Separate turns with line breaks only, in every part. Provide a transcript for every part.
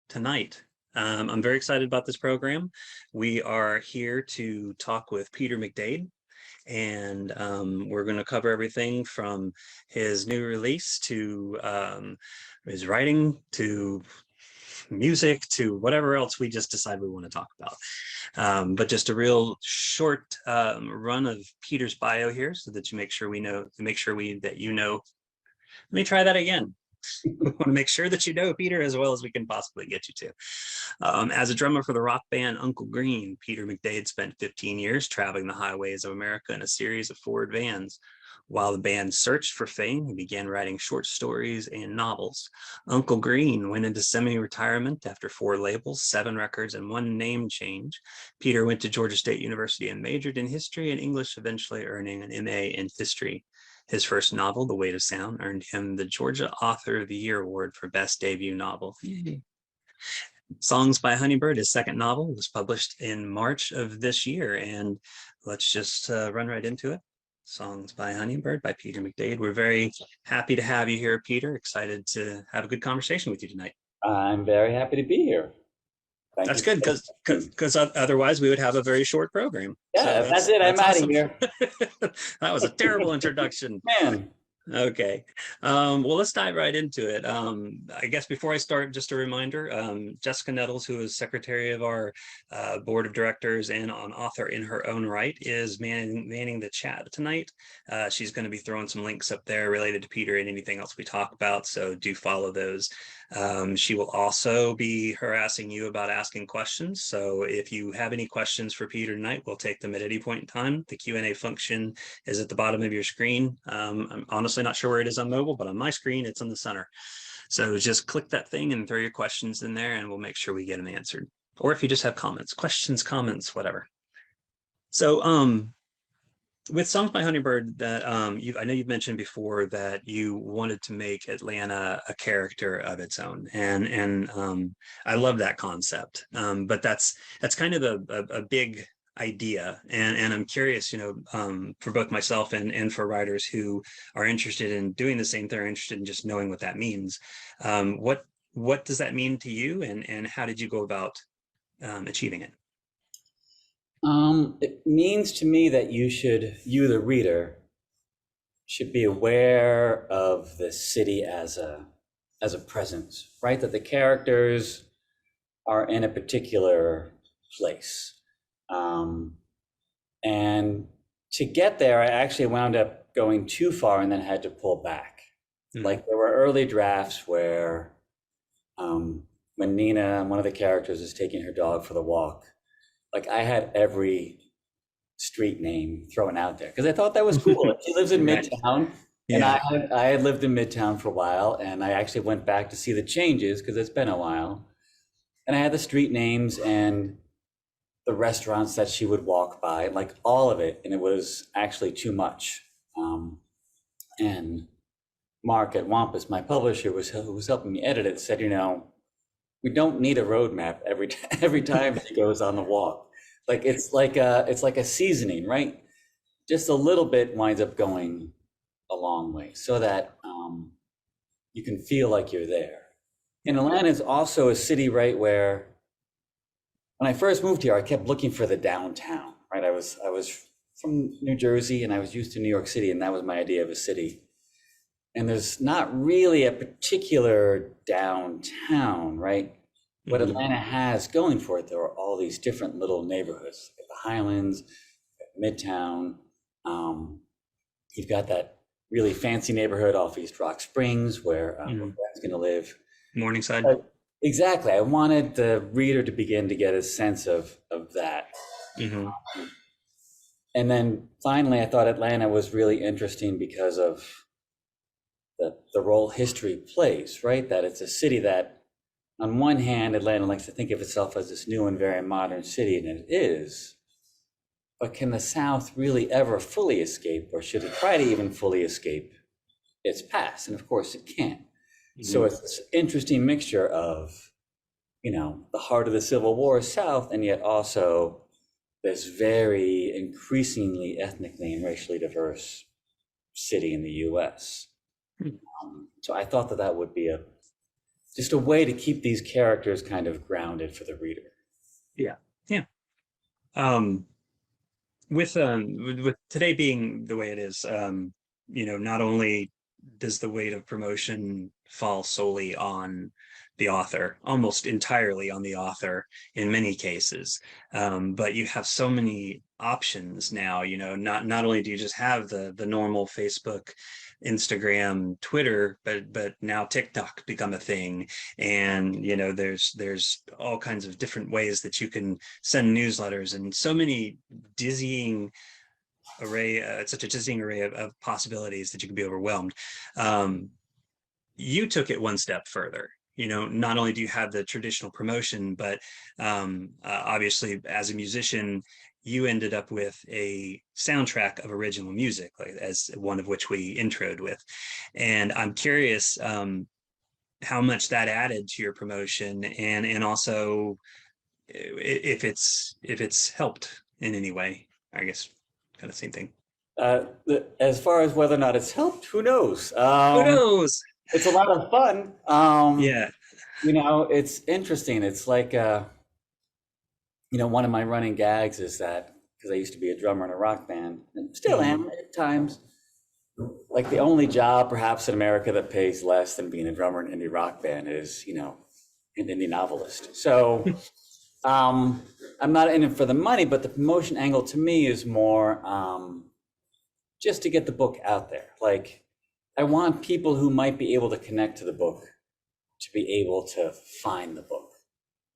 tonight. I'm very excited about this program. We are here to talk with Peter McDade, and we're going to cover everything from his new release to his writing to music to whatever else we just decide we want to talk about. But just a real short run of Peter's bio here, so that you make sure we know. Make sure that you know. Let me try that again. We want to make sure that you know Peter as well as we can possibly get you to. As a drummer for the rock band Uncle Green, Peter McDade spent 15 years traveling the highways of America in a series of Ford vans. While the band searched for fame, he began writing short stories and novels. Uncle Green went into semi-retirement after 4 labels, 7 records, and 1 name change. Peter went to Georgia State University and majored in history and English, eventually earning an MA in history. His first novel, The Weight of Sound, earned him the Georgia Author of the Year Award for Best Debut Novel. Songs by Honeybird, his second novel, was published in March of this year. And let's just run right into it. Songs by Honeybird by Peter McDade. We're very happy to have you here, Peter. Excited to have a good conversation with you tonight.
I'm very happy to be here.
That's good, because otherwise we would have a very short program.
Yeah, so that's it. I'm out of here.
That was a terrible introduction.
Man.
Okay. Well, let's dive right into it. I guess before I start, just a reminder, Jessica Nettles, who is secretary of our board of directors and an author in her own right, is manning the chat tonight. She's going to be throwing some links up there related to Peter and anything else we talk about, so do follow those. She will also be harassing you about asking questions. So if you have any questions for Peter tonight, we'll take them at any point in time. The Q&A function is at the bottom of your screen. I'm honestly not sure where it is on mobile, but on my screen, it's in the center. So just click that thing and throw your questions in there, and we'll make sure we get them answered. Or if you just have comments, questions, comments, whatever. So with Songs by Honeybird, that I know you've mentioned before that you wanted to make Atlanta a character of its own, and I love that concept. But that's kind of a big idea, and I'm curious, for both myself and for writers who are interested in doing the same thing, are interested in just knowing what that means. What does that mean to you, and how did you go about achieving it?
It means to me that you, the reader, should be aware of the city as a presence, right? That the characters are in a particular place. And to get there, I actually wound up going too far and then had to pull back. Mm-hmm. Like there were early drafts where when Nina, one of the characters, is taking her dog for the walk, like I had every street name thrown out there because I thought that was cool. She lives in Midtown, and I had lived in Midtown for a while, and I actually went back to see the changes because it's been a while. And I had the street names and the restaurants that she would walk by, like all of it, and it was actually too much. And Mark at Wampus, my publisher, who was helping me edit it, said, we don't need a roadmap every time she goes on the walk. Like it's like a seasoning, right? Just a little bit winds up going a long way, so that you can feel like you're there. And Atlanta is also a city, right, where when I first moved here, I kept looking for the downtown, right? I was from New Jersey, and I was used to New York City, and that was my idea of a city. And there's not really a particular downtown, right? What Atlanta has going for it, there are all these different little neighborhoods, like the Highlands, Midtown. You've got that really fancy neighborhood off East Rock Springs where my friend's going to live.
Morningside.
Exactly. I wanted the reader to begin to get a sense of that. Mm-hmm. And then finally, I thought Atlanta was really interesting because of the role history plays, right? That it's a city that, on one hand, Atlanta likes to think of itself as this new and very modern city, and it is. But can the South really ever fully escape, or should it try to even fully escape its past? And of course it can't. Mm-hmm. So it's this interesting mixture of, the heart of the Civil War South, and yet also this very increasingly ethnically and racially diverse city in the U.S. So I thought that would be just a way to keep these characters kind of grounded for the reader.
Yeah. Yeah. Um, with today being the way it is, not only does the weight of promotion fall solely on the author, almost entirely on the author in many cases, but you have so many options now. Not only do you just have the normal Facebook, Instagram, Twitter, but now TikTok become a thing, and there's all kinds of different ways that you can send newsletters, and so many dizzying such a dizzying array of possibilities that you can be overwhelmed. You took it one step further. Not only do you have the traditional promotion, but obviously as a musician, you ended up with a soundtrack of original music, like, as one of which we introed with. And I'm curious how much that added to your promotion, and also if it's helped in any way. I guess kind of same thing.
As far as whether or not it's helped, who knows?
Who knows?
It's a lot of fun.
Yeah.
It's interesting. It's like, one of my running gags is that because I used to be a drummer in a rock band and still am at times, like the only job perhaps in America that pays less than being a drummer in an indie rock band is, an indie novelist. So I'm not in it for the money, but the promotion angle to me is more just to get the book out there. Like, I want people who might be able to connect to the book to be able to find the book.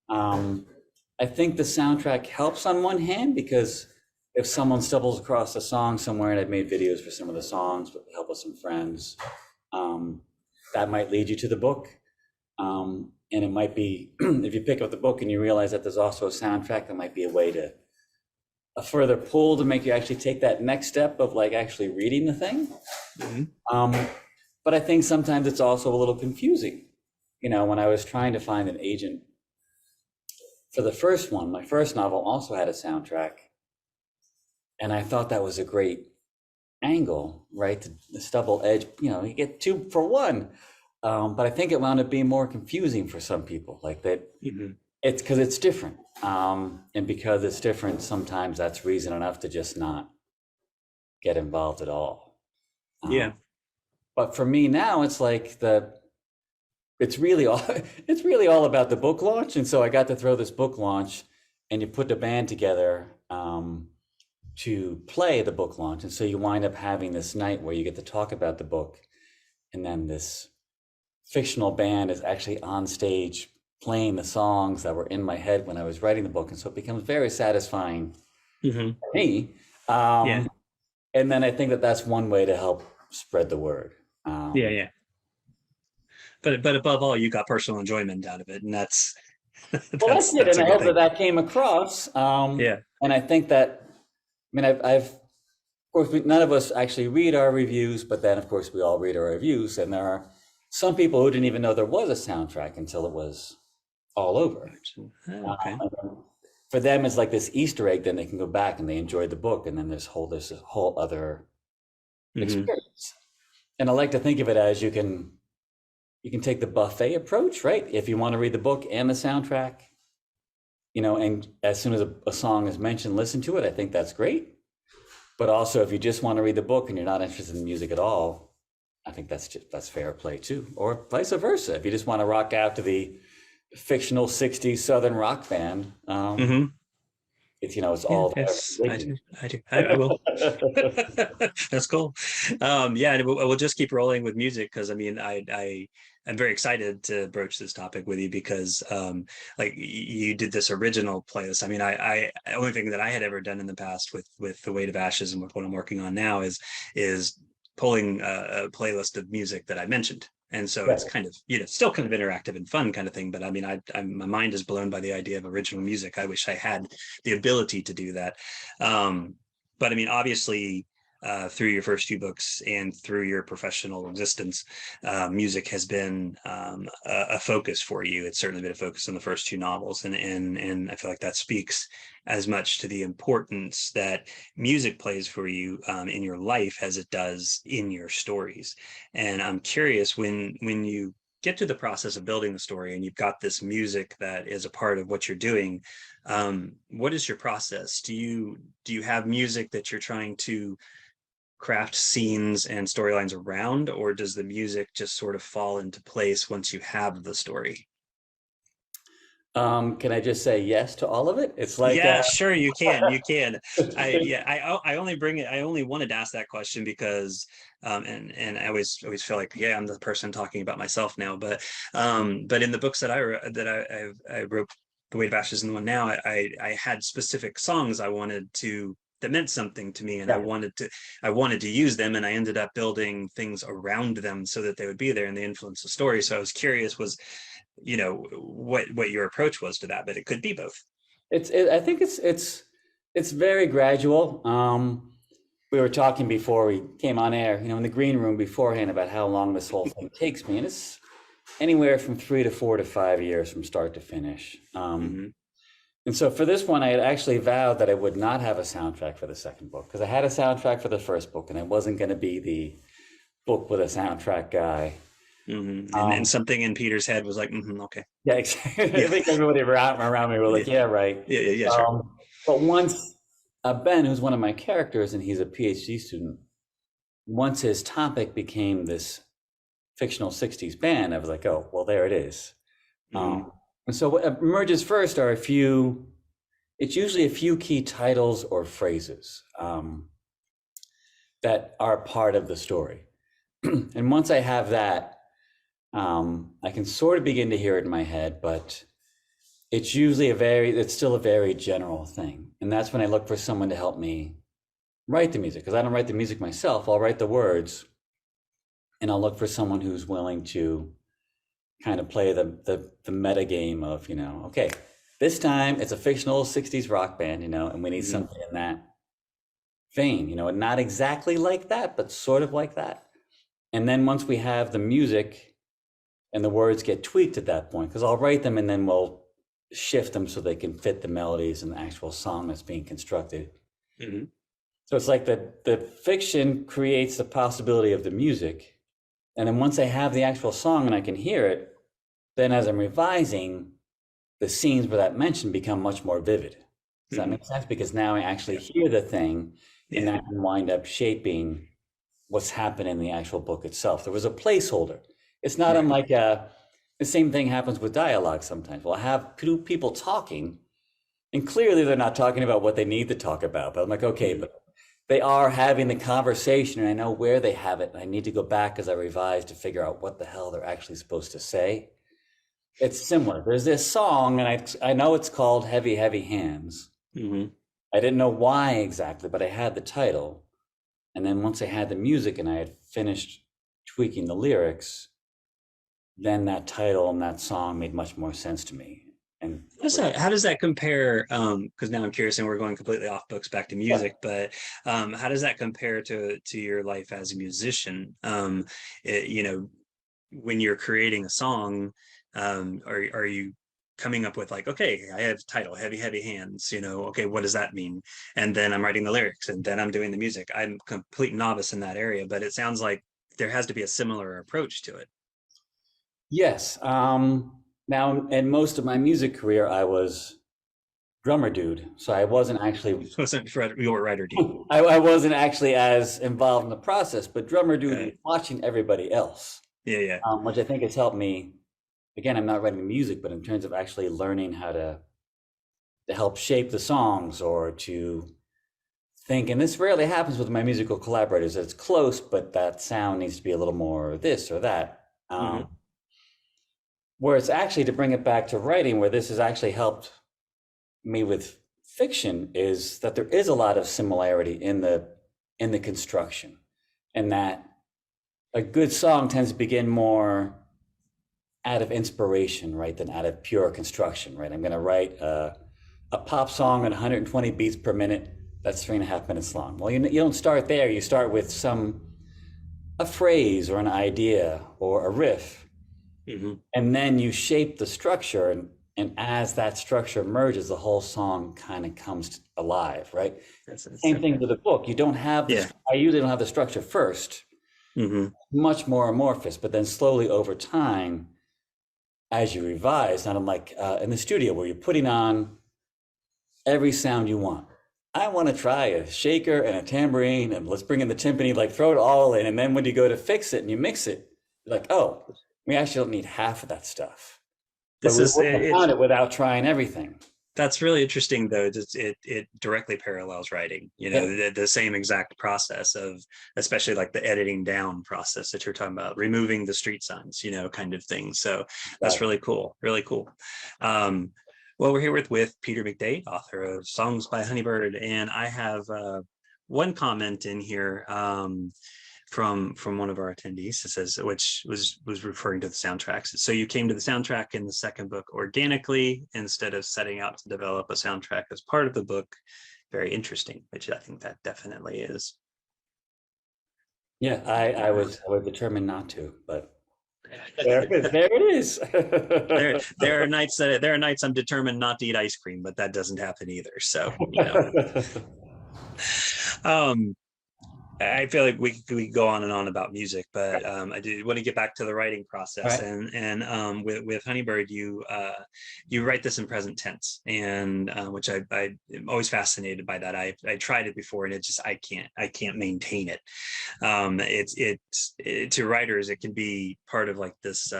I think the soundtrack helps on one hand, because if someone stumbles across a song somewhere, and I've made videos for some of the songs with the help of some friends, that might lead you to the book. And it might be, if you pick up the book and you realize that there's also a soundtrack, that might be a further pull to make you actually take that next step of like actually reading the thing. Mm-hmm. But I think sometimes it's also a little confusing. When I was trying to find an agent for the first one, my first novel also had a soundtrack. And I thought that was a great angle, right? The double edge, you get 2 for 1. But I think it wound up being more confusing for some people, like that. Mm-hmm. It's because it's different. And because it's different, sometimes that's reason enough to just not get involved at all.
Yeah.
But for me now, it's like it's really all about the book launch. And so I got to throw this book launch, and you put the band together to play the book launch. And so you wind up having this night where you get to talk about the book, and then this fictional band is actually on stage playing the songs that were in my head when I was writing the book. And so it becomes very satisfying for me. Yeah. And then I think that that's one way to help spread the word.
Yeah. But above all, you got personal enjoyment out of it, and that's
that's it. And I hope that came across.
Yeah.
And I think that, I've of course, none of us actually read our reviews, but then of course we all read our reviews, and there are some people who didn't even know there was a soundtrack until it was all over. Okay. For them, it's like this Easter egg. Then they can go back and they enjoyed the book, and then there's a whole other experience. And I like to think of it as you can take the buffet approach, right? If you want to read the book and the soundtrack, and as soon as a song is mentioned, listen to it. I think that's great. But also, if you just want to read the book and you're not interested in music at all, I think that's fair play too. Or vice versa. If you just want to rock out to the fictional 60s Southern rock band, it's all there.
Yes, I do. I will. That's cool. Yeah, we'll just keep rolling with music, because I'm very excited to broach this topic with you, because like you did this original playlist. I only thing that I had ever done in the past with The Weight of Ashes and with what I'm working on now is pulling a playlist of music that I mentioned. And so it's kind of, still kind of interactive and fun kind of thing. But my mind is blown by the idea of original music. I wish I had the ability to do that. But obviously, through your first 2 books and through your professional existence, music has been a focus for you. It's certainly been a focus in the first 2 novels. And I feel like that speaks as much to the importance that music plays for you in your life as it does in your stories. And I'm curious, when you get to the process of building the story and you've got this music that is a part of what you're doing, what is your process? Do you have music that you're trying to craft scenes and storylines around, or does the music just sort of fall into place once you have the story?
Can I just say yes to all of it? It's like,
Yeah, sure, you can. You can. I only bring it. I only wanted to ask that question because, and I always feel like, yeah, I'm the person talking about myself now. But in the books that I wrote, The Weight of Ashes and the one now, I had specific songs I wanted to that meant something to me, and
yeah,
I wanted to use them, and I ended up building things around them so that they would be there and they influence the story. So I was curious, was what your approach was to that, but it could be both.
I think it's very gradual. We were talking before we came on air, in the green room beforehand about how long this whole thing takes me, and it's anywhere from 3 to 4 to 5 years from start to finish. And so for this one, I had actually vowed that I would not have a soundtrack for the second book, because I had a soundtrack for the first book, and I wasn't going to be the book with a soundtrack guy.
And something in Peter's head was like, okay.
Yeah, exactly. I think everybody around me were like, yeah, right.
Yeah, sure.
But once Ben, who's one of my characters, and he's a PhD student, once his topic became this fictional 60s band, I was like, oh, well, there it is. And so what emerges first are it's usually a few key titles or phrases that are part of the story. And once I have that, I can sort of begin to hear it in my head, but it's still a very general thing. And that's when I look for someone to help me write the music, because I don't write the music myself. I'll write the words, and I'll look for someone who's willing to kind of play the meta game of, okay, this time it's a fictional 60s rock band, and we need something in that vein, and not exactly like that, but sort of like that. And then once we have the music and the words get tweaked at that point, because I'll write them and then we'll shift them so they can fit the melodies and the actual song that's being constructed. So it's like the fiction creates the possibility of the music. And then once I have the actual song and I can hear it, then as I'm revising, the scenes where that mentioned become much more vivid. Does that make sense? Because now I actually hear the thing, and that can wind up shaping what's happened in the actual book itself. There was a placeholder. It's not unlike the same thing happens with dialogue sometimes. We'll have two people talking, and clearly they're not talking about what they need to talk about. But I'm like, okay, but they are having the conversation, and I know where they have it. And I need to go back as I revise to figure out what the hell they're actually supposed to say. It's similar. There's this song, and I know it's called Heavy, Heavy Hands. I didn't know why exactly, but I had the title. And then once I had the music and I had finished tweaking the lyrics, then that title and that song made much more sense to me. And
how does that compare? Because now I'm curious, and we're going completely off books back to music. But how does that compare to your life as a musician? When you're creating a song, are you coming up with like, okay, I have title Heavy, Heavy Hands, okay, what does that mean? And then I'm writing the lyrics, and then I'm doing the music. I'm a complete novice in that area, but it sounds like there has to be a similar approach to it.
Yes. Now, in most of my music career, I was drummer dude, so I wasn't actually
Your writer dude.
I wasn't actually as involved in the process, but drummer dude watching everybody else. Which I think has helped me. Again, I'm not writing music, but in terms of actually learning how to help shape the songs or to think, and this rarely happens with my musical collaborators. It's close, but that sound needs to be a little more this or that. Where it's actually, to bring it back to writing, where this has actually helped me with fiction, is that there is a lot of similarity in the construction, and that a good song tends to begin more out of inspiration, right, than out of pure construction, right? I'm going to write a pop song at 120 beats per minute. That's 3.5 minutes long. Well, you don't start there. You start with a phrase or an idea or a riff. And then you shape the structure, and as that structure emerges, the whole song kind of comes alive, right? Same thing with a book. You don't have I usually don't have the structure first. Much more amorphous, but then slowly over time, as you revise, not unlike in the studio where you're putting on every sound you want. I want to try a shaker and a tambourine, and let's bring in the timpani, like throw it all in. And then when you go to fix it and you mix it, you're like, oh, we actually don't need half of that stuff. But
This
we
is
wouldn't have
it.
found it without trying everything.
That's really interesting, though. It directly parallels writing.
Yeah.
The same exact process of, especially like the editing down process that you're talking about, removing the street signs, kind of thing. So that's
Right.
really cool. Really cool. Um, well, we're here with Peter McDade, author of Songs by Honeybird, and I have one comment in here. From one of our attendees. It says, which was referring to the soundtracks. So you came to the soundtrack in the second book organically instead of setting out to develop a soundtrack as part of the book. Very interesting, which I think that definitely is.
Yeah, I was determined not to, but there it is.
There are nights I'm determined not to eat ice cream, but that doesn't happen either. So um I feel like we go on and on about music, but I do want to get back to the writing process.
Right.
And with Honeybird, you write this in present tense, and which I am always fascinated by that. I tried it before, and I can't maintain it. To writers, it can be part of like this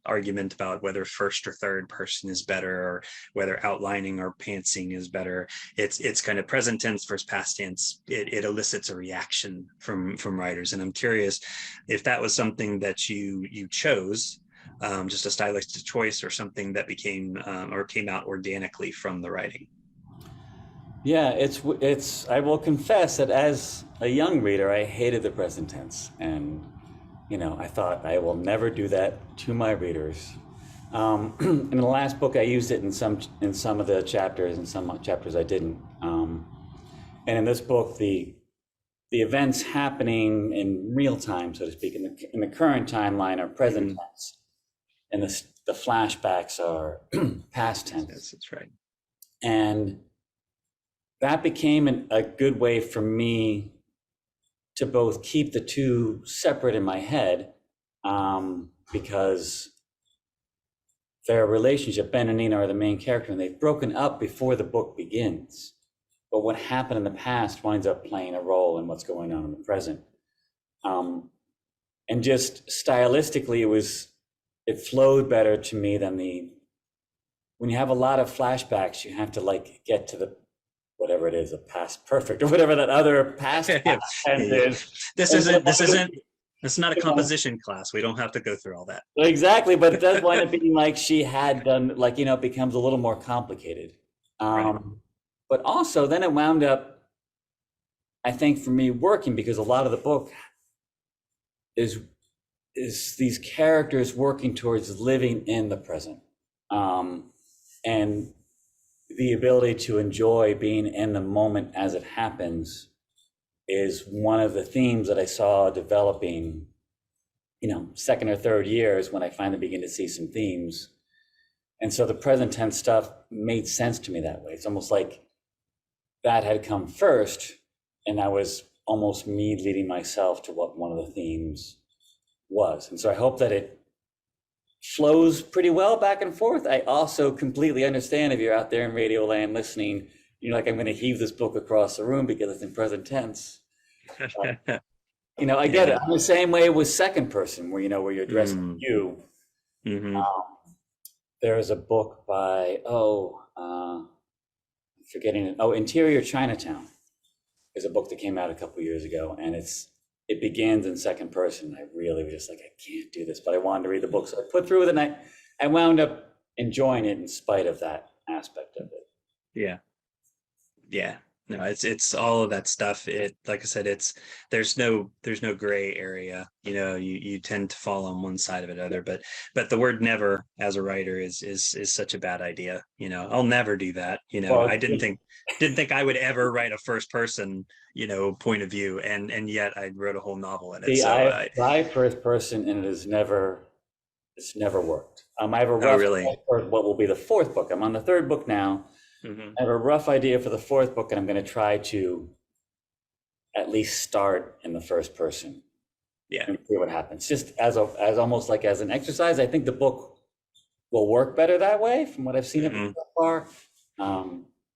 argument about whether first or third person is better, or whether outlining or pantsing is better. It's kind of present tense versus past tense. It elicits a reaction from writers, and I'm curious if that was something that you chose, just a stylistic choice, or something that became or came out organically from the writing.
Yeah, it's. I will confess that as a young reader, I hated the present tense, and I thought I will never do that to my readers. In the last book, I used it in some of the chapters, and some chapters I didn't. And in this book, the events happening in real time, so to speak, in the current timeline are present tense, and the flashbacks are past tense.
Yes, that's right.
And that became a good way for me to both keep the two separate in my head, because their relationship, Ben and Nina are the main character, and they've broken up before the book begins. But what happened in the past winds up playing a role in what's going on in the present. And just stylistically, it flowed better to me than when you have a lot of flashbacks, you have to like get to the whatever it is, a past perfect or whatever that other past tense is.
It's not a composition class. We don't have to go through all that.
Exactly, but it does wind up being like she had done, like, it becomes a little more complicated.
Right.
But also then it wound up, I think, for me, working, because a lot of the book is these characters working towards living in the present, and the ability to enjoy being in the moment as it happens is one of the themes that I saw developing, second or third years, when I finally begin to see some themes. And so the present tense stuff made sense to me that way. It's almost like that had come first, and that was almost me leading myself to what one of the themes was. And so I hope that it flows pretty well back and forth. I also completely understand if you're out there in Radio Land listening, you're like, I'm going to heave this book across the room because it's in present tense. I get it. I'm the same way with second person, where you're addressing you.
Mm-hmm.
There's a book by forgetting it. Interior Chinatown is a book that came out a couple years ago, and it begins in second person. I really was just like, I can't do this, but I wanted to read the book, so I put through it, and I wound up enjoying it in spite of that aspect of it.
Yeah. No, it's all of that stuff. Like I said, there's no gray area. You tend to fall on one side of it, other. But the word never as a writer is such a bad idea. I'll never do that.
Well,
I didn't think I would ever write a first person point of view, and yet I wrote a whole novel in it.
See,
So
I tried first person, and it's never worked. I have a rough
really?
for what will be the fourth book. I'm on the third book now.
Mm-hmm.
I have a rough idea for the fourth book, and I'm going to try to at least start in the first person.
Yeah.
And see what happens. Just as almost like as an exercise. I think the book will work better that way from what I've seen of it
Hmm.
so far.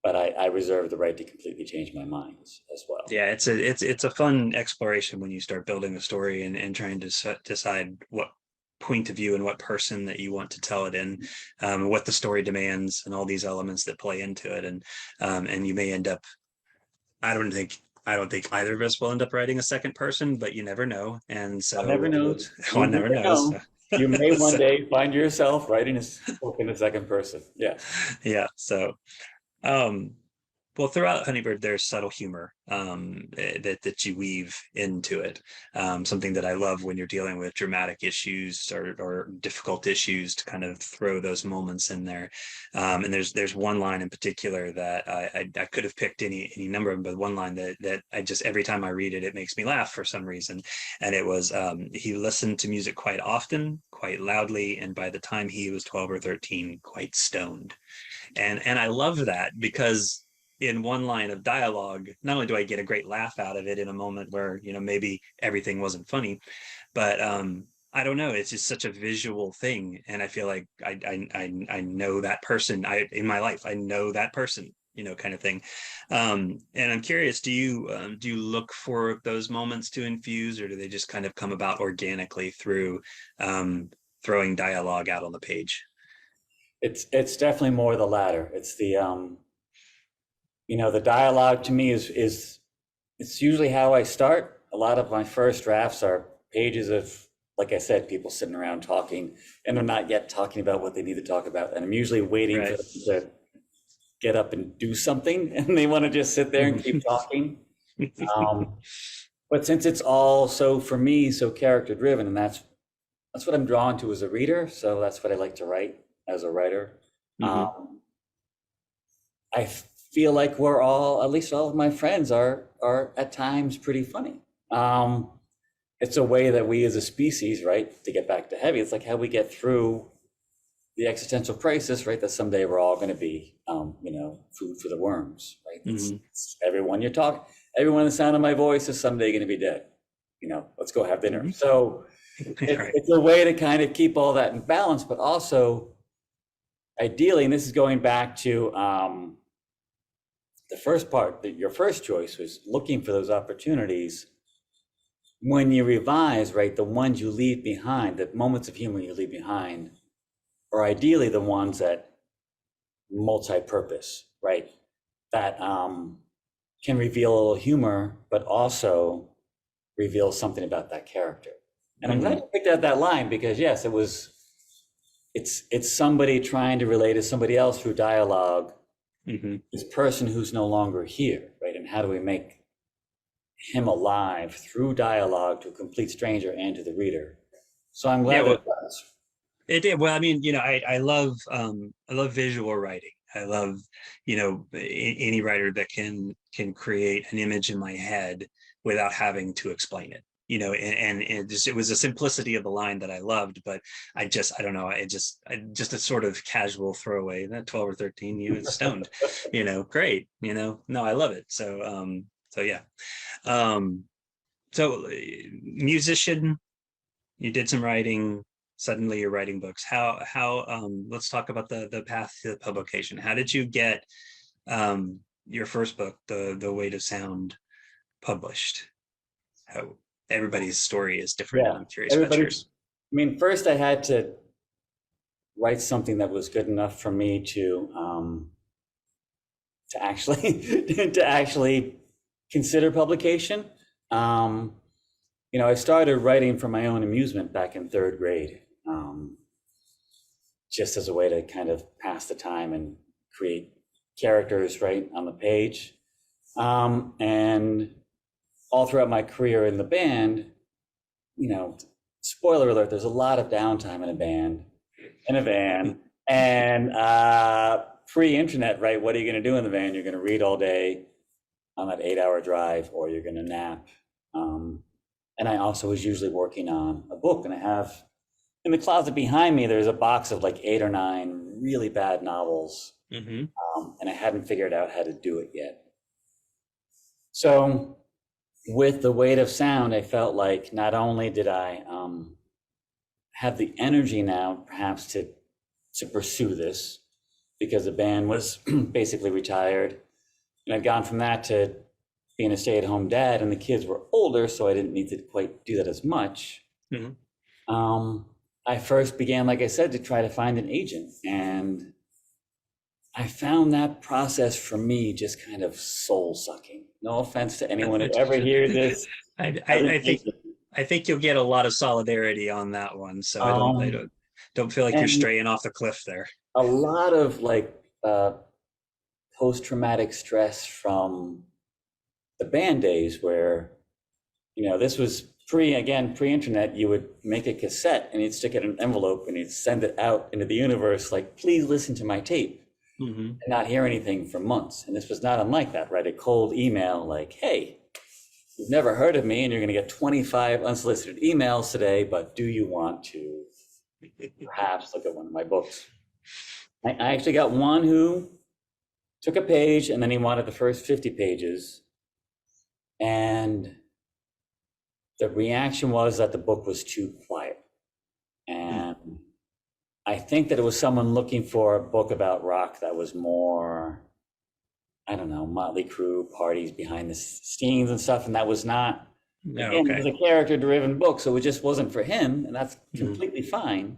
But I reserve the right to completely change my mind as well.
Yeah, it's a fun exploration when you start building a story and trying to decide what point of view and what person that you want to tell it in, what the story demands, and all these elements that play into it, and you may end up. I don't think I don't think either of us will end up writing a second person, but you never know, and
One never
so
knows. You
one
never
never knows.
know. You may one
So,
day find yourself writing a book in the second person. Yeah.
yeah, so um, well, throughout Honeybird, there's subtle humor that you weave into it. Something that I love when you're dealing with dramatic issues or difficult issues to kind of throw those moments in there. And there's one line in particular that I could have picked any number of them, but one line that I just every time I read it, it makes me laugh for some reason. And it was he listened to music quite often, quite loudly, and by the time he was 12 or 13, quite stoned. And I love that because in one line of dialogue, not only do I get a great laugh out of it in a moment where, maybe everything wasn't funny, but I don't know, it's just such a visual thing. And I feel like I know that person in my life. I know that person, kind of thing. And I'm curious, do you look for those moments to infuse, or do they just kind of come about organically through throwing dialogue out on the page?
It's definitely more the latter. It's the dialogue to me is it's usually how I start. A lot of my first drafts are pages of, like I said, people sitting around talking, and they're not yet talking about what they need to talk about. And I'm usually waiting for
Right.
them to get up and do something, and they want to just sit there and keep talking. Um, but since it's all so, for me, so character driven, and that's what I'm drawn to as a reader. So that's what I like to write as a writer.
Hmm.
I feel like we're all, at least all of my friends are at times pretty funny. Um, it's a way that we as a species, right, to get back to heavy, it's like how we get through the existential crisis, right, that someday we're all going to be, food for the worms, right?
Hmm.
It's everyone you're talking, everyone the sound of my voice is someday going to be dead. Let's go have dinner.
Hmm.
So
Right.
it's a way to kind of keep all that in balance, but also ideally, and this is going back to the first part, that your first choice was looking for those opportunities. When you revise, right, the ones you leave behind, the moments of humor you leave behind, are ideally the ones that multi-purpose, right, that can reveal a little humor, but also reveal something about that character. And I'm glad
Hmm.
you picked out that line because yes, it's somebody trying to relate to somebody else through dialogue,
Hmm.
this person who's no longer here, right? And how do we make him alive through dialogue to a complete stranger and to the reader? So I'm
Yeah,
glad that
well,
it does.
it did. Well, I mean, I love visual writing. I love, any writer that can create an image in my head without having to explain it. And it was the simplicity of the line that I loved, but I don't know, just a sort of casual throwaway. That 12 or 13, stoned, great, no, I love it. So yeah. Um, so musician, you did some writing, suddenly you're writing books. How let's talk about the path to the publication. How did you get your first book, the Weight of Sound, published? How everybody's story is different, and
Yeah,
I'm curious about
everybody.
yours.
I mean, first I had to write something that was good enough for me to actually to actually consider publication. Um, I started writing for my own amusement back in third grade, just as a way to kind of pass the time and create characters right on the page. And all throughout my career in the band, you know, spoiler alert, there's a lot of downtime in a band, in a van, and pre-internet, right? What are you going to do in the van? You're going to read all day on that 8-hour drive, or you're going to nap. Um, and I also was usually working on a book, and I have in the closet behind me, there's a box of like 8 or 9 really bad novels,
Hmm.
and I hadn't figured out how to do it yet. So with the weight of sound, I felt like not only did I have the energy now, perhaps to to pursue this because the band was basically retired. And I'd gone from that to being a stay-at-home dad, and the kids were older, so I didn't need to quite do that as much.
Mhm.
Um, I first began, like I said, to try to find an agent, and I found that process for me just kind of soul-sucking. No offense to anyone who ever hears this as an
I think
agent.
you'll get a lot of solidarity on that one. So
Um,
don't feel like you're
and
straying off the cliff there.
a lot of like post-traumatic stress from the band days where, this was pre-internet. You would make a cassette and you'd stick it in an envelope and you'd send it out into the universe like, please listen to my tape,
Hmm.
and not hear anything for months. And this was not unlike that, right? A cold email like, hey, you've never heard of me and you're going to get 25 unsolicited emails today, but do you want to perhaps look at one of my books? I actually got one who took a page and then he wanted the first 50 pages. And the reaction was that the book was too quiet. And I think that it was someone looking for a book about rock that was more, I don't know, Motley Crue, parties behind the scenes and stuff. And that was not,
No,
again, it was
okay.
a character driven book. So it just wasn't for him. And that's
Mhm.
completely fine.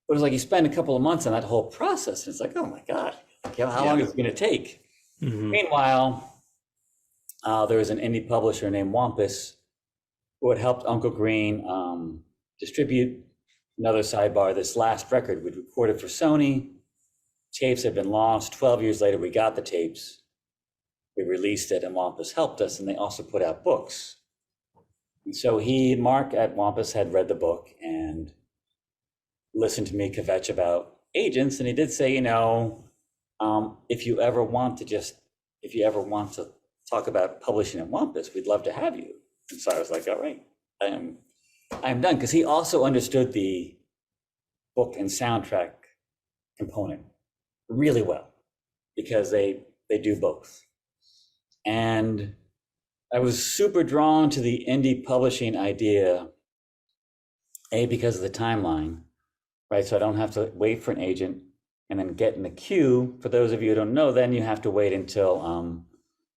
But it was like you spend a couple of months on that whole process. And it's like, oh my God, how
Yeah.
long is it going to take?
Hmm.
Meanwhile, there was an indie publisher named Wampus who had helped Uncle Green distribute. Another sidebar, this last record we'd recorded for Sony. Tapes had been lost. 12 years later, we got the tapes. We released it, and Wampus helped us, and they also put out books. And so Mark at Wampus had read the book and listened to me kvetch about agents, and he did say, if you ever want to talk about publishing at Wampus, we'd love to have you. And so I was like, all right, I'm done. Because he also understood the book and soundtrack component really well because they do both. And I was super drawn to the indie publishing idea, because of the timeline, right? So I don't have to wait for an agent and then get in the queue. For those of you who don't know, then you have to wait until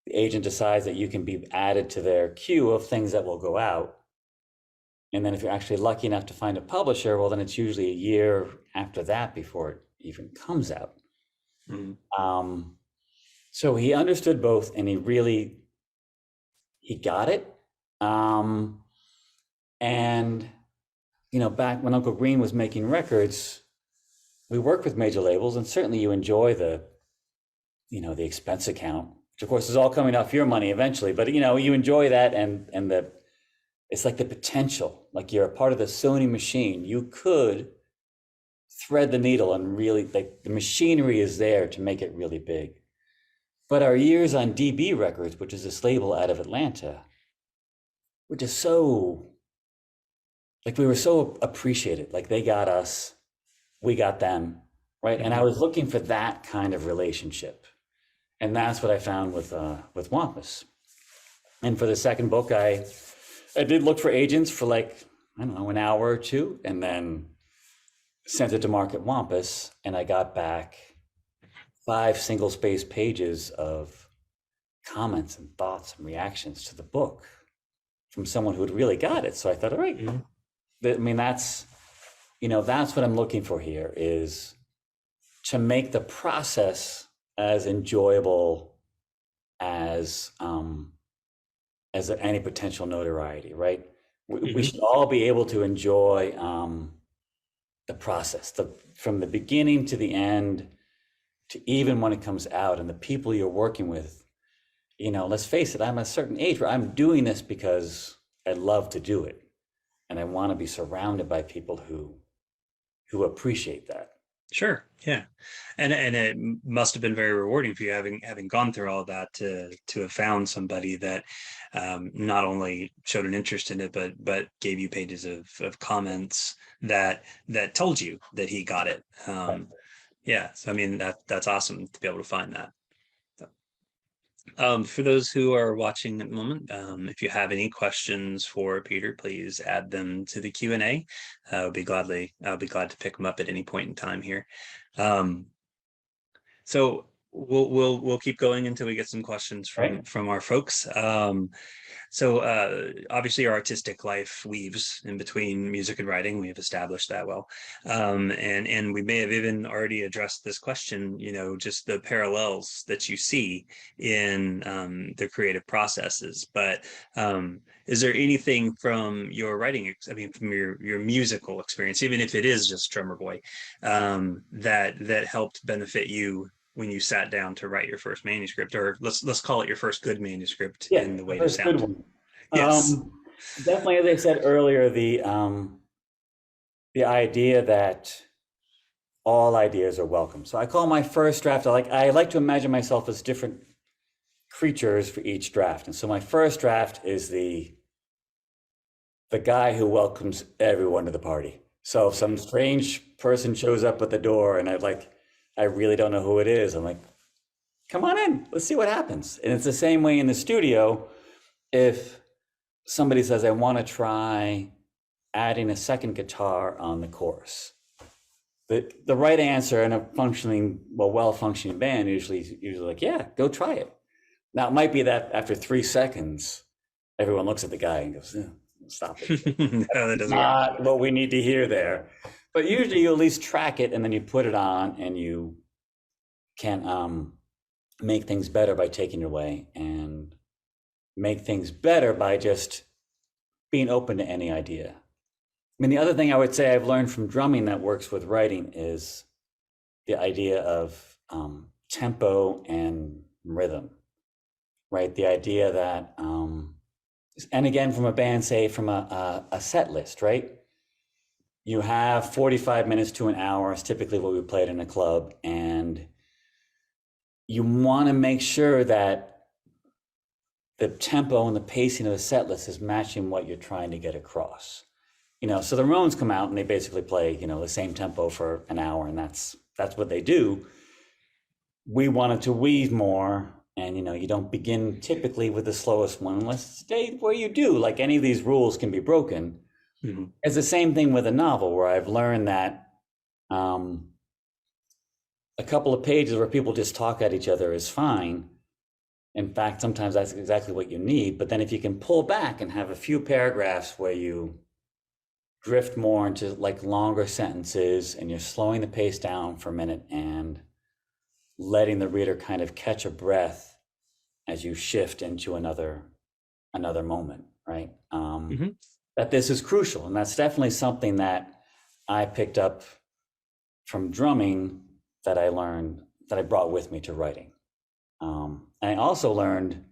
the agent decides that you can be added to their queue of things that will go out. And then if you're actually lucky enough to find a publisher, well, then it's usually a year after that before it even comes out.
Hmm.
So he understood both, and he got it. And back when Uncle Green was making records, we worked with major labels, and certainly you enjoy the expense account, which of course is all coming off your money eventually. But you enjoy that, and it's like the potential, like you're a part of the Sony machine. You could thread the needle, and really, like, the machinery is there to make it really big. But our years on DB Records, which is this label out of Atlanta, were just so, like, we were so appreciated. Like, they got us, we got them, right? And I was looking for that kind of relationship, and that's what I found with Wampus. And for the second book, I did look for agents for, like, I don't know, an hour or two, and then sent it to Mark at Wampus, and I got back 5 single-space pages of comments and thoughts and reactions to the book from someone who had really got it. So I thought, all right, I mean, that's what I'm looking for here, is to make the process as enjoyable as any potential notoriety, right? We should all be able to enjoy the process, from the beginning to the end, to even when it comes out, and the people you're working with. Let's face it, I'm a certain age where I'm doing this because I love to do it, and I want to be surrounded by people who appreciate that.
Sure. Yeah. And it must have been very rewarding for you, having gone through all that, to have found somebody that not only showed an interest in it, but gave you pages of comments that told you that he got it.
Right.
Yeah. So I mean, that's awesome to be able to find that. So, For those who are watching at the moment, if you have any questions for Peter, please add them to the Q&A. I'll be glad to pick them up at any point in time here. Um, so we'll keep going until we get some questions
Right.
from our folks. So obviously, our artistic life weaves in between music and writing. We have established that well, and we may have even already addressed this question. You know, just the parallels that you see in the creative processes. But is there anything from your writing? I mean, from your musical experience, even if it is just Drummer Boy, that helped benefit you when you sat down to write your first manuscript, or let's call it your first good manuscript
Yeah,
in the
the
way to
first good
sound.
one.
Yes.
Definitely, as I said earlier, the idea that all ideas are welcome. So I call my first draft, I like to imagine myself as different creatures for each draft. And so my first draft is the guy who welcomes everyone to the party. So if some strange person shows up at the door and I really don't know who it is, I'm like, come on in, let's see what happens. And it's the same way in the studio. If somebody says, I want to try adding a second guitar on the chorus, the right answer in a well-functioning band usually like, yeah, go try it. Now it might be that after 3 seconds, everyone looks at the guy and goes, stop it.
No, that doesn't work.
Not what we need to hear there. But usually you at least track it and then you put it on and you can make things better by taking it away and make things better by just being open to any idea. I mean, the other thing I would say I've learned from drumming that works with writing is the idea of tempo and rhythm, right? The idea that, and again, from a band, say from a set list, right? You have 45 minutes to an hour is typically what we played in a club, and you want to make sure that the tempo and the pacing of the set list is matching what you're trying to get across. So the Ramones come out and they basically play, the same tempo for an hour, and that's what they do. We wanted to weave more, and you don't begin typically with the slowest one unless stay where you do. Like any of these rules can be broken. Mm-hmm. It's the same thing with a novel where I've learned that a couple of pages where people just talk at each other is fine. In fact, sometimes that's exactly what you need. But then if you can pull back and have a few paragraphs where you drift more into like longer sentences and you're slowing the pace down for a minute and letting the reader kind of catch a breath as you shift into another moment, right? That this is crucial. And that's definitely something that I picked up from drumming that I learned, that I brought with me to writing. And I also learned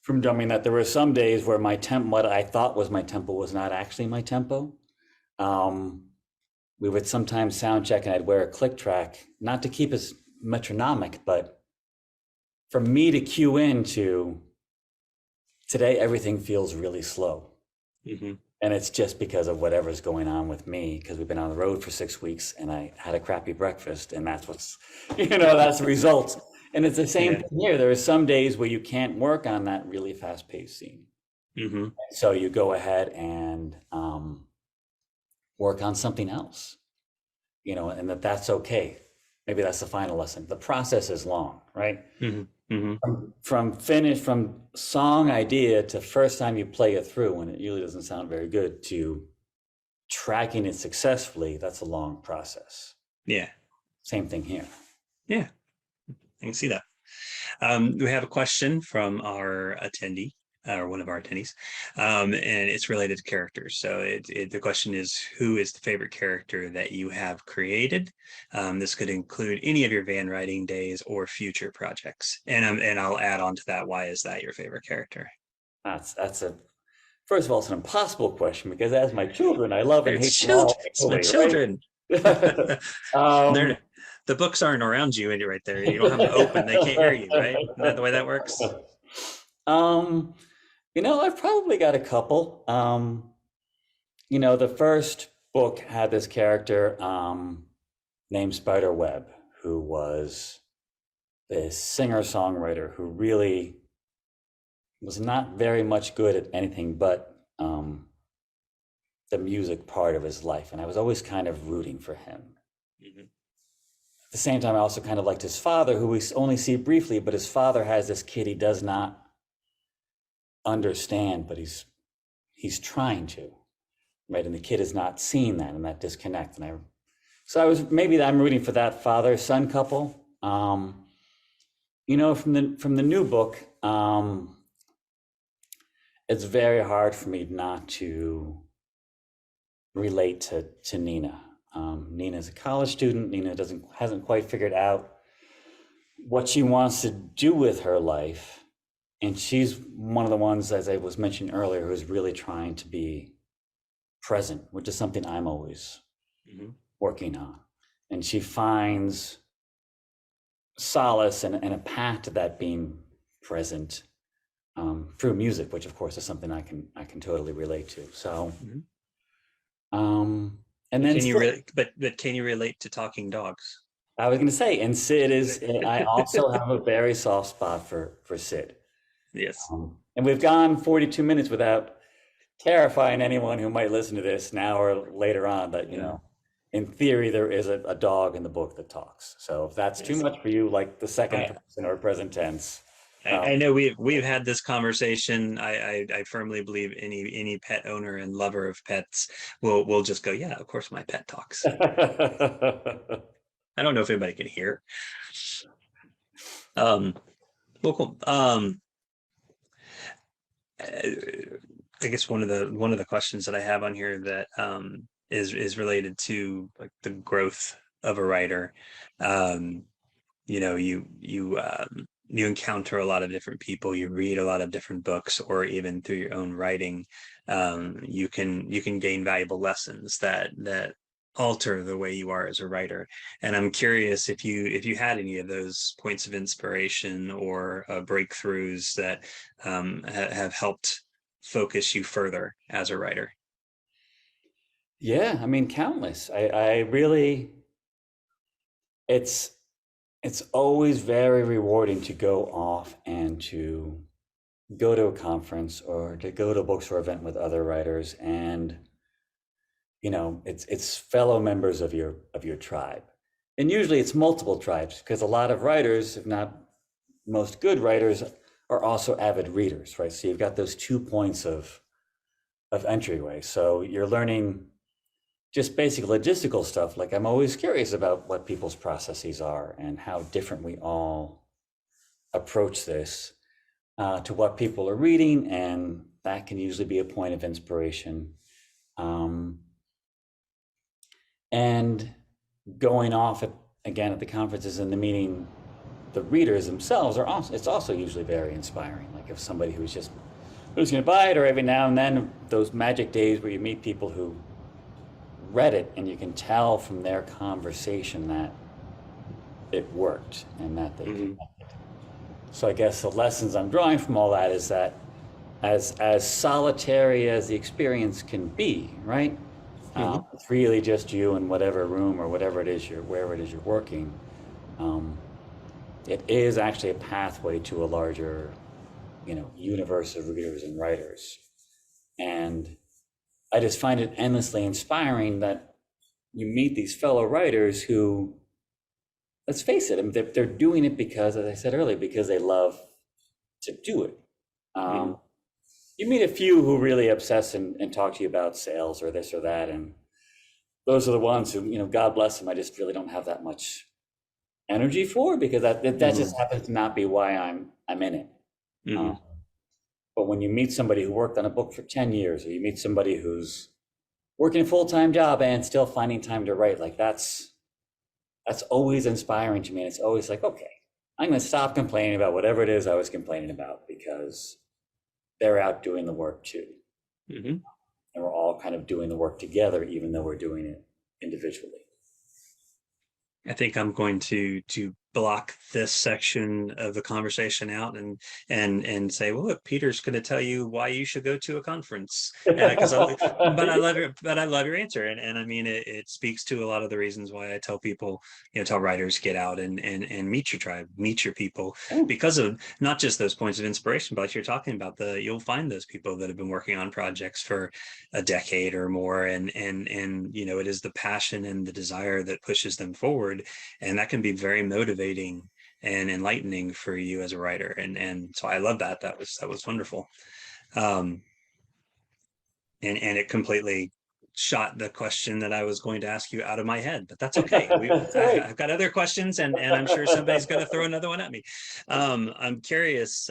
from drumming that there were some days where what I thought was my tempo was not actually my tempo. We would sometimes sound check and I'd wear a click track, not to keep us metronomic, but for me to cue into today, everything feels really slow. Mm-hmm. And it's just because of whatever's going on with me, because we've been on the road for 6 weeks and I had a crappy breakfast, and that's what's, that's the result. And it's the same thing here. There are some days where you can't work on that really fast paced scene. Mm-hmm. So you go ahead and work on something else, and that's okay. Maybe that's the final lesson. The process is long, right? Mm-hmm. Mm-hmm. From song idea to first time you play it through, and it usually doesn't sound very good, to tracking it successfully, that's a long process.
Yeah.
Same thing here.
Yeah, I can see that. We have a question from our attendee, or one of our attendees, and it's related to characters. So the question is, who is the favorite character that you have created? This could include any of your van writing days or future projects. And I'll add on to that, why is that your favorite character?
First of all, it's an impossible question, because as my children, I love and hate them all.
It's my children. Right? The books aren't around you right there. You don't have them open. They can't hear you, right? Isn't that the way that works?
I've probably got a couple. The first book had this character named Spiderweb, who was this singer-songwriter who really was not very much good at anything but the music part of his life. And I was always kind of rooting for him.
Mm-hmm.
At the same time, I also kind of liked his father, who we only see briefly, but his father has this kid he does not understand, but he's trying to, right? And the kid is not seeing that and that disconnect. So I'm rooting for that father-son couple. You know, from the new book, it's very hard for me not to relate to Nina. Nina's a college student. Nina hasn't quite figured out what she wants to do with her life. And she's one of the ones, as I was mentioning earlier, who's really trying to be present, which is something I'm always working on. And she finds solace and a path to that being present through music, which of course is something I can totally relate to. So, and then
but can you relate to talking dogs?
I was going to say, and Sid is. I also have a very soft spot for Sid.
Yes.
And we've gone 42 minutes without terrifying anyone who might listen to this now or later on that, you know, in theory, there is a dog in the book that talks. So if that's too much for you, like the second person or present tense.
I know we've had this conversation. I firmly believe any pet owner and lover of pets will just go, yeah, of course my pet talks. I don't know if anybody can hear. Well, cool. I guess one of the questions that I have on here that is related to like the growth of a writer. You know, you encounter a lot of different people, you read a lot of different books, or even through your own writing, you can gain valuable lessons that alter the way you are as a writer. And I'm curious if you had any of those points of inspiration or breakthroughs that have helped focus you further as a writer.
Yeah, I mean, countless. I really, it's always very rewarding to go off and to go to a conference or to go to a bookstore event with other writers, and you know, it's fellow members of your tribe. And usually it's multiple tribes, because a lot of writers, if not most good writers, are also avid readers, right? So you've got those 2 points of entryway. So you're learning just basic logistical stuff. Like, I'm always curious about what people's processes are and how different we all approach this to what people are reading, and that can usually be a point of inspiration. And going off again at the conferences and the meeting, the readers themselves it's also usually very inspiring. Like, if somebody who's going to buy it, or every now and then those magic days where you meet people who read it and you can tell from their conversation that it worked and that they connected. So I guess the lessons I'm drawing from all that is that as solitary as the experience can be, right? It's really just you in whatever room or wherever it is you're working. It is actually a pathway to a larger, you know, universe of readers and writers. And I just find it endlessly inspiring that you meet these fellow writers who, let's face it, I mean, they're doing it because, as I said earlier, because they love to do it. You meet a few who really obsess and talk to you about sales or this or that, and those are the ones who, you know, God bless them, I just really don't have that much energy for, because that just happens to not be why I'm in it. But when you meet somebody who worked on a book for 10 years, or you meet somebody who's working a full-time job and still finding time to write, like that's always inspiring to me. And it's always like, okay, I'm going to stop complaining about whatever it is I was complaining about, because they're out doing the work too. And we're all kind of doing the work together, even though we're doing it individually.
I think I'm going to block this section of the conversation out and say, well, look, Peter's going to tell you why you should go to a conference. Because but I love your answer, and I mean it speaks to a lot of the reasons why I tell people, tell writers, get out and meet your tribe, meet your people, because of not just those points of inspiration, but you're talking about you'll find those people that have been working on projects for a decade or more, and it is the passion and the desire that pushes them forward, and that can be very motivating and enlightening for you as a writer, and so I love that. That was wonderful. And it completely shot the question that I was going to ask you out of my head, but that's okay. I've got other questions, and I'm sure somebody's going to throw another one at me. I'm curious,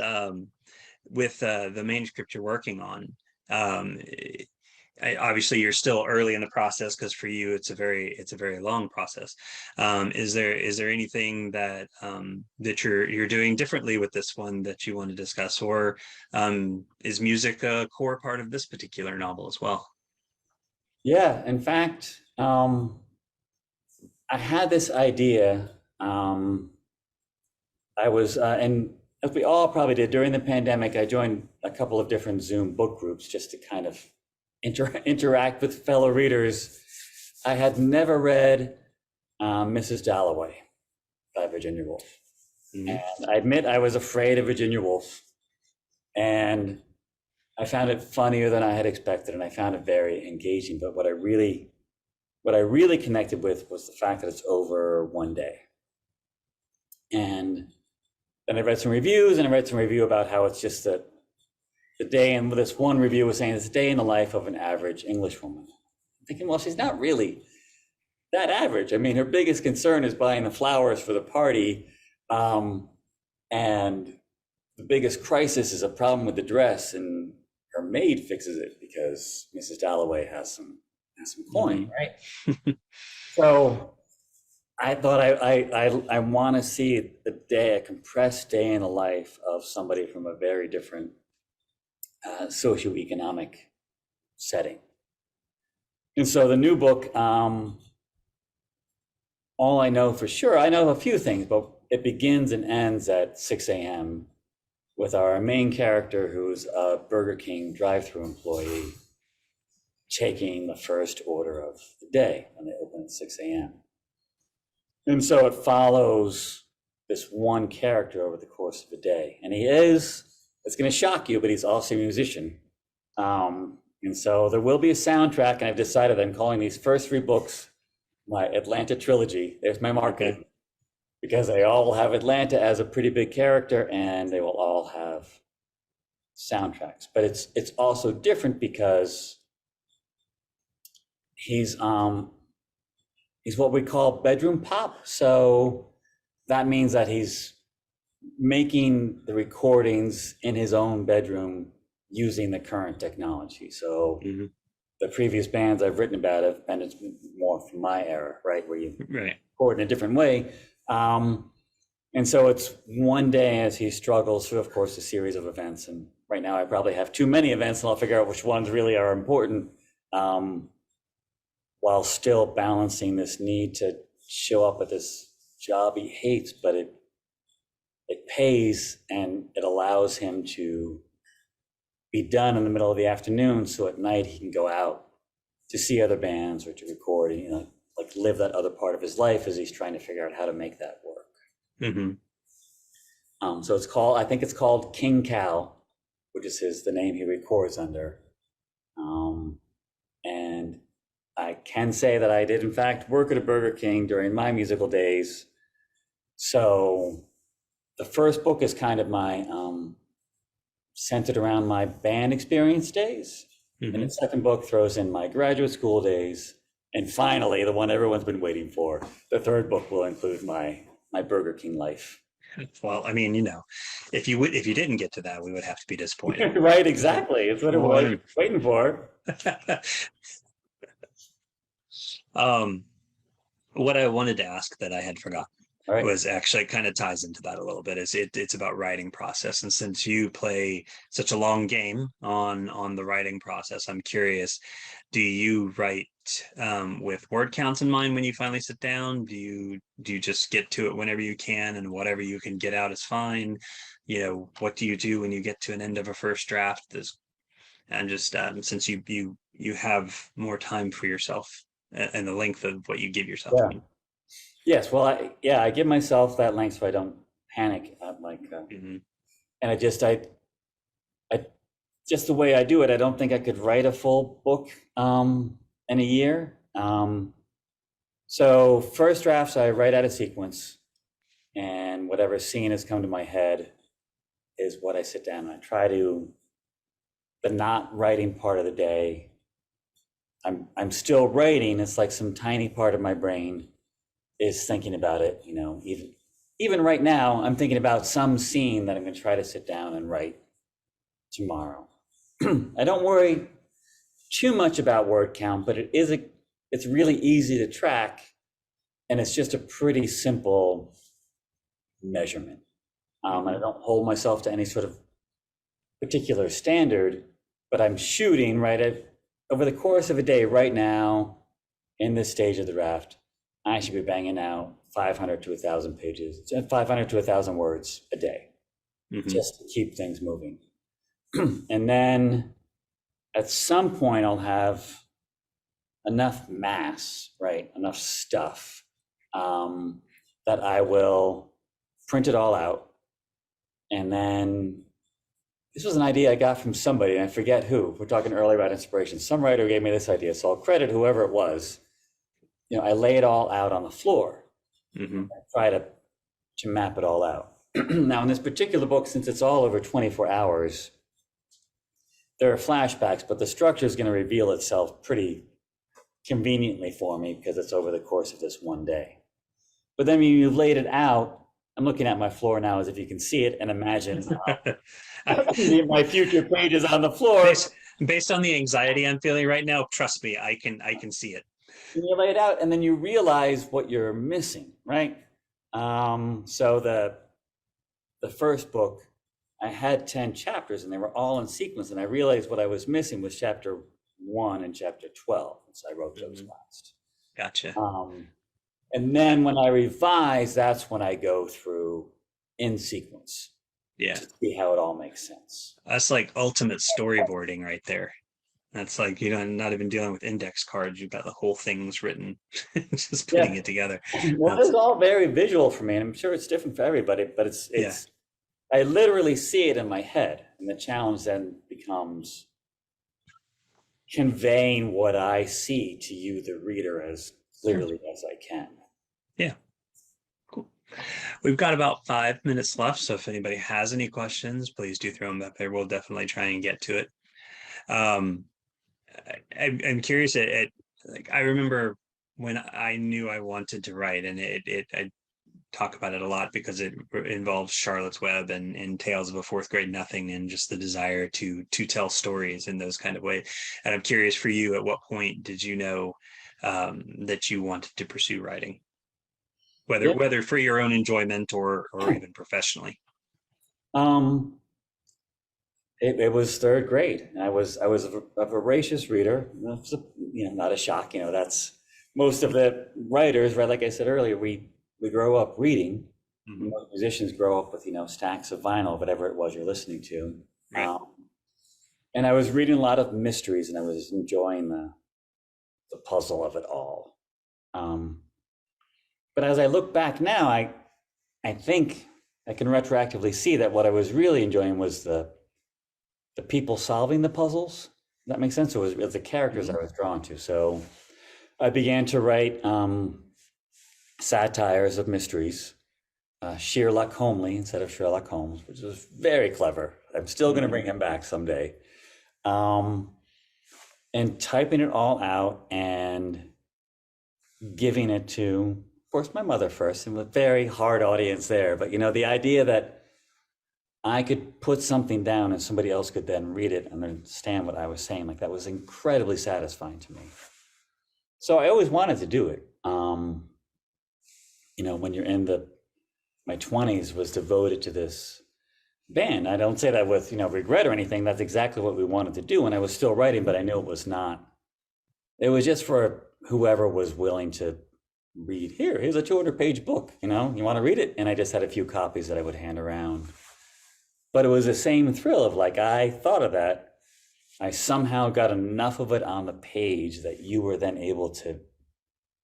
with the manuscript you're working on. Obviously, you're still early in the process, because for you it's a very long process. Is there anything that that you're doing differently with this one that you want to discuss, or is music a core part of this particular novel as well?
Yeah, in fact, I had this idea. I was, and as we all probably did during the pandemic, I joined a couple of different Zoom book groups just to kind of interact with fellow readers. I had never read Mrs. Dalloway by Virginia Woolf. Mm-hmm. And I admit I was afraid of Virginia Woolf. And I found it funnier than I had expected, and I found it very engaging. But what I really connected with was the fact that it's over one day. And then I read some reviews, and I read some review about how it's just that the day, and this one review was saying it's a day in the life of an average English woman. I'm thinking, well, she's not really that average. I mean, her biggest concern is buying the flowers for the party, and the biggest crisis is a problem with the dress, and her maid fixes it because Mrs. Dalloway has some coin, right? So I thought I want to see a compressed day in the life of somebody from a very different socioeconomic setting. And so the new book, all I know for sure, I know a few things, but it begins and ends at 6 a.m. with our main character, who's a Burger King drive-through employee, taking the first order of the day when they open at 6 a.m. And so it follows this one character over the course of a day. And it's going to shock you, but he's also a musician. And so there will be a soundtrack, and I've decided I'm calling these first 3 books my Atlanta trilogy. There's my marketing, because they all have Atlanta as a pretty big character, and they will all have soundtracks. But it's also different because he's what we call bedroom pop. So that means that he's making the recordings in his own bedroom using the current technology. So the previous bands I've written about have been more from my era, right, where you record in a different way. And so it's one day as he struggles through, of course, a series of events. And right now I probably have too many events, and I'll figure out which ones really are important, while still balancing this need to show up at this job he hates, but it pays, and it allows him to be done in the middle of the afternoon, so at night he can go out to see other bands or to record, and like live that other part of his life as he's trying to figure out how to make that work. So I think it's called King Cow, which is the name he records under. And I can say that I did in fact work at a Burger King during my musical days. So the first book is kind of my centered around my band experience days. And the second book throws in my graduate school days. And finally, the one everyone's been waiting for, the third book will include my Burger King life.
Well, I mean, if you didn't get to that, we would have to be disappointed.
Right, exactly. It's what everyone was waiting for.
What I wanted to ask that I had forgotten was actually kind of ties into that a little bit. It's about writing process, and since you play such a long game on the writing process, I'm curious, do you write with word counts in mind when you finally sit down? Do you just get to it whenever you can, and whatever you can get out is fine? What do you do when you get to an end of a first draft? And just since you have more time for yourself and the length of what you give yourself.
Yeah. Yes. Well, I give myself that length so I don't panic.
Mhm.
And I just the way I do it, I don't think I could write a full book in a year. So first drafts, I write out a sequence, and whatever scene has come to my head is what I sit down and I try to. The not writing part of the day, I'm still writing. It's like some tiny part of my brain is thinking about it. Even right now, I'm thinking about some scene that I'm going to try to sit down and write tomorrow. I don't worry too much about word count, but it's really easy to track, and it's just a pretty simple measurement. I don't hold myself to any sort of particular standard, but I'm shooting over the course of a day right now in this stage of the draft. I should be banging out 500 to 1,000 pages, 500 to 1,000 words a day, just to keep things moving. And then at some point I'll have enough mass, right? Enough stuff that I will print it all out. And then this was an idea I got from somebody, and I forget who. We're talking earlier about inspiration. Some writer gave me this idea, so I'll credit whoever it was. I lay it all out on the floor. I try to map it all out. Now, in this particular book, since it's all over 24 hours, there are flashbacks, but the structure is going to reveal itself pretty conveniently for me because it's over the course of this one day. But then when you've laid it out, I'm looking at my floor now as if you can see it, and imagine my future pages on the floor.
Based on the anxiety I'm feeling right now, trust me, I can see it.
And you lay it out, and then you realize what you're missing, right? So the first book, I had 10 chapters, and they were all in sequence, and I realized what I was missing was chapter 1 and chapter 12, so I wrote those last.
Gotcha.
And then when I revise, that's when I go through in sequence.
Yeah.
To see how it all makes sense.
That's like ultimate storyboarding right there. That's like, not even dealing with index cards. You've got the whole thing's written, just putting it together.
Well, it's all very visual for me, and I'm sure it's different for everybody, but it's I literally see it in my head. And the challenge then becomes conveying what I see to you, the reader, as clearly as I can.
Yeah. Cool. We've got about 5 minutes left, so if anybody has any questions, please do throw them up there. We'll definitely try and get to it. I'm curious. I remember when I knew I wanted to write, and I talk about it a lot because it involves Charlotte's Web and Tales of a Fourth Grade Nothing, and just the desire to tell stories in those kind of ways. And I'm curious for you, at what point did you know that you wanted to pursue writing? Whether for your own enjoyment or even professionally.
It was third grade. I was a voracious reader. Not a shock. That's most of the writers, right? Like I said earlier, we grow up reading. Most musicians grow up with stacks of vinyl, whatever it was you're listening to. Right. And I was reading a lot of mysteries, and I was enjoying the puzzle of it all. But as I look back now, I think I can retroactively see that what I was really enjoying was the people solving the puzzles. Does that make sense? It was the characters I was drawn to. So I began to write satires of mysteries, Sherlock Holmes instead of Sherlock Holmes, which was very clever. I'm still going to bring him back someday. And typing it all out and giving it to, of course, my mother first, and a very hard audience there. But the idea that I could put something down and somebody else could then read it and understand what I was saying, that was incredibly satisfying to me. So I always wanted to do it. When you're in my 20s, was devoted to this band. I don't say that with regret or anything. That's exactly what we wanted to do, and I was still writing, but I knew it was not it was just for whoever was willing to read. Here's a 200-page book, you know, you want to read it? And I just had a few copies that I would hand around. But it was the same thrill of like, I thought of that. I somehow got enough of it on the page that you were then able to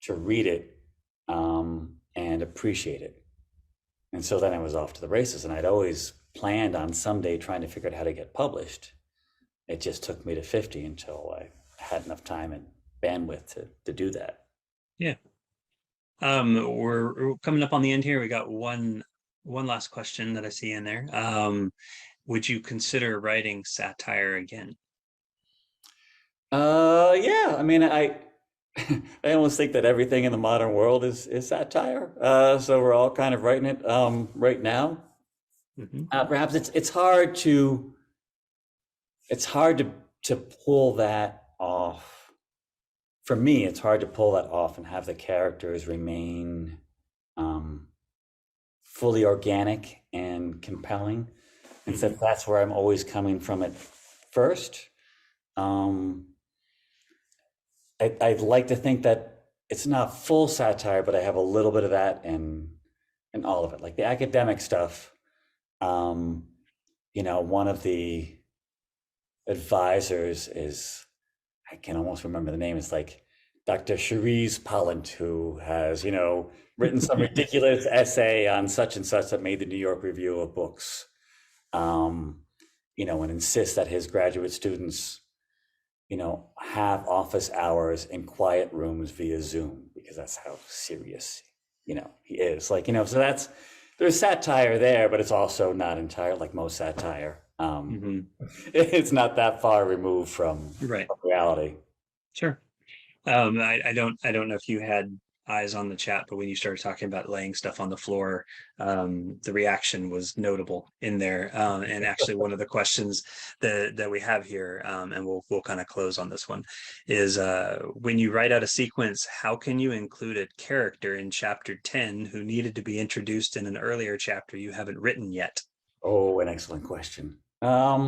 read it and appreciate it. And so then I was off to the races, and I'd always planned on someday trying to figure out how to get published. It just took me to 50 until I had enough time and bandwidth to do that.
Yeah. We're coming up on the end here. We got one last question that I see in there. Would you consider writing satire again?
Yeah. I mean, I almost think that everything in the modern world is satire. So we're all kind of writing it right now.
Mm-hmm.
Perhaps it's hard to pull that off. For me, it's hard to pull that off and have the characters remain fully organic and compelling. And so that's where I'm always coming from at first. I'd like to think that it's not full satire, but I have a little bit of that in all of it. Like the academic stuff, you know, one of the advisors is, I can almost remember the name, it's like Dr. Cherise Pollant, who has, you know, written some ridiculous essay on such and such that made the New York Review of Books, you know, and insists that his graduate students, you know, have office hours in quiet rooms via Zoom, because that's how serious, you know, he is. Like, you know, so there's satire there, but it's also not entire, like most satire. It's not that far removed from reality.
Sure. I don't know if you had eyes on the chat, but when you started talking about laying stuff on the floor, the reaction was notable in there. And actually, one of the questions that we have here, and we'll kind of close on this one, is when you write out a sequence, how can you include a character in chapter 10 who needed to be introduced in an earlier chapter you haven't written yet?
Oh, an excellent question. I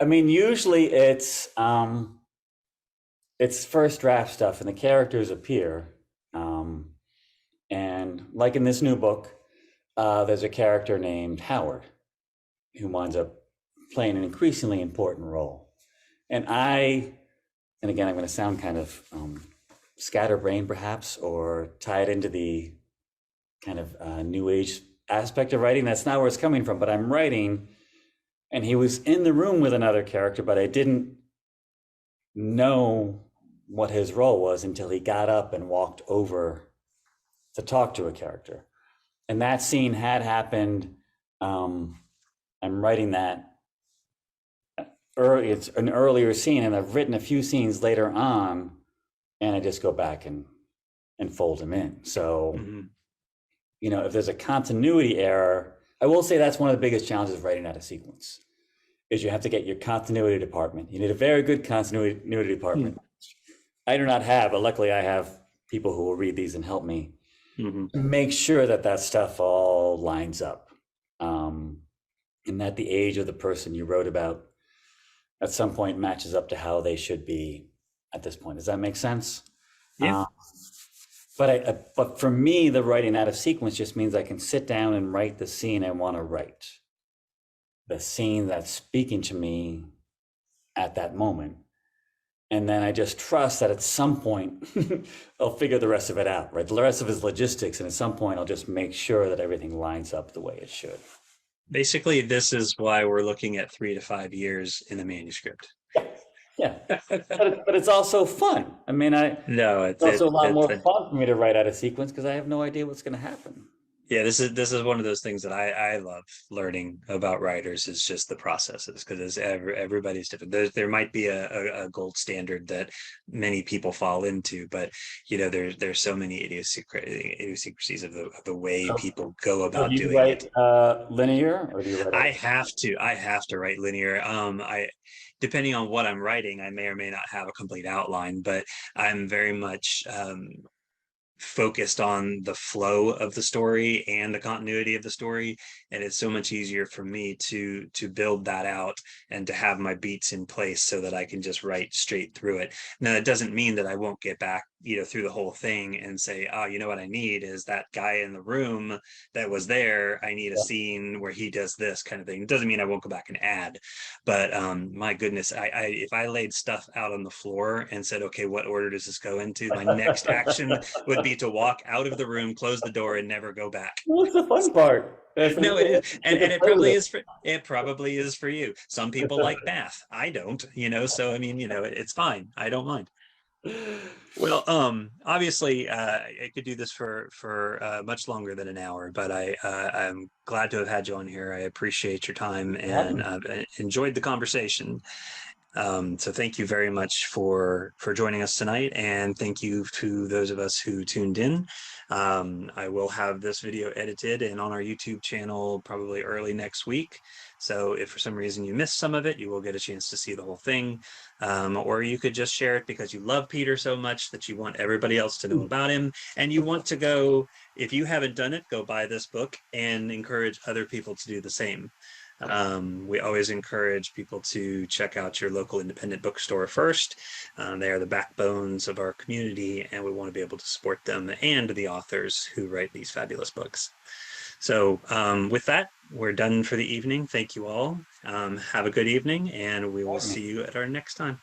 mean, usually it's first draft stuff, and the characters appear. And like in this new book, there's a character named Howard who winds up playing an increasingly important role. And again, I'm going to sound kind of scatterbrained perhaps, or tie it into the kind of new age aspect of writing. That's not where it's coming from, but I'm writing, and he was in the room with another character, but I didn't know what his role was until he got up and walked over to talk to a character. And that scene had happened. I'm writing that early. It's an earlier scene, and I've written a few scenes later on, and I just go back and fold them in. So, you know, if there's a continuity error, I will say that's one of the biggest challenges of writing out a sequence, is you have to get your continuity department. You need a very good continuity department. I do not have, but luckily I have people who will read these and help me make sure that that stuff all lines up, and that the age of the person you wrote about at some point matches up to how they should be at this point. Does that make sense?
Yeah.
But for me, the writing out of sequence just means I can sit down and write the scene I want to write, the scene that's speaking to me at that moment. And then I just trust that at some point I'll figure the rest of it out, right? The rest of his logistics. And at some point I'll just make sure that everything lines up the way it should.
Basically, this is why we're looking at 3 to 5 years in a manuscript.
Yeah. But it's also fun. I mean, it's also a lot more fun for me to write out a sequence because I have no idea what's going to happen.
Yeah, this is one of those things that I love learning about writers, is just the processes, because everybody's different. There might be a gold standard that many people fall into, but you know, there's so many idiosyncrasies of the way people go about doing it.
Linear, or do you write?
I have to write linear. Depending on what I'm writing, I may or may not have a complete outline, but I'm very much focused on the flow of the story and the continuity of the story, and it's so much easier for me to build that out and to have my beats in place so that I can just write straight through it. Now that doesn't mean that I won't get back, through the whole thing and say, oh, what I need is that guy in the room that was there. I need a
Yeah.
scene where he does this kind of thing. It doesn't mean I won't go back and add, but my goodness, I if I laid stuff out on the floor and said, okay, what order does this go into, my next action would be to walk out of the room, close the door, and never go back.
What's the fun part?
No, it is, and
Get to
it
play with
probably
it.
is for you. Some people like math. I don't, so I mean, it's fine. I don't mind. Well, obviously, I could do this for much longer than an hour, but I'm glad to have had you on here. I appreciate your time and enjoyed the conversation. So thank you very much for joining us tonight, and thank you to those of us who tuned in. I will have this video edited and on our YouTube channel probably early next week. So if for some reason you missed some of it, you will get a chance to see the whole thing. Or you could just share it because you love Peter so much that you want everybody else to know about him, and you want to go, if you haven't done it, go buy this book and encourage other people to do the same. We always encourage people to check out your local independent bookstore first. They are the backbones of our community, and we want to be able to support them and the authors who write these fabulous books. So with that, we're done for the evening. Thank you all. Have a good evening, and we will see you at our next time.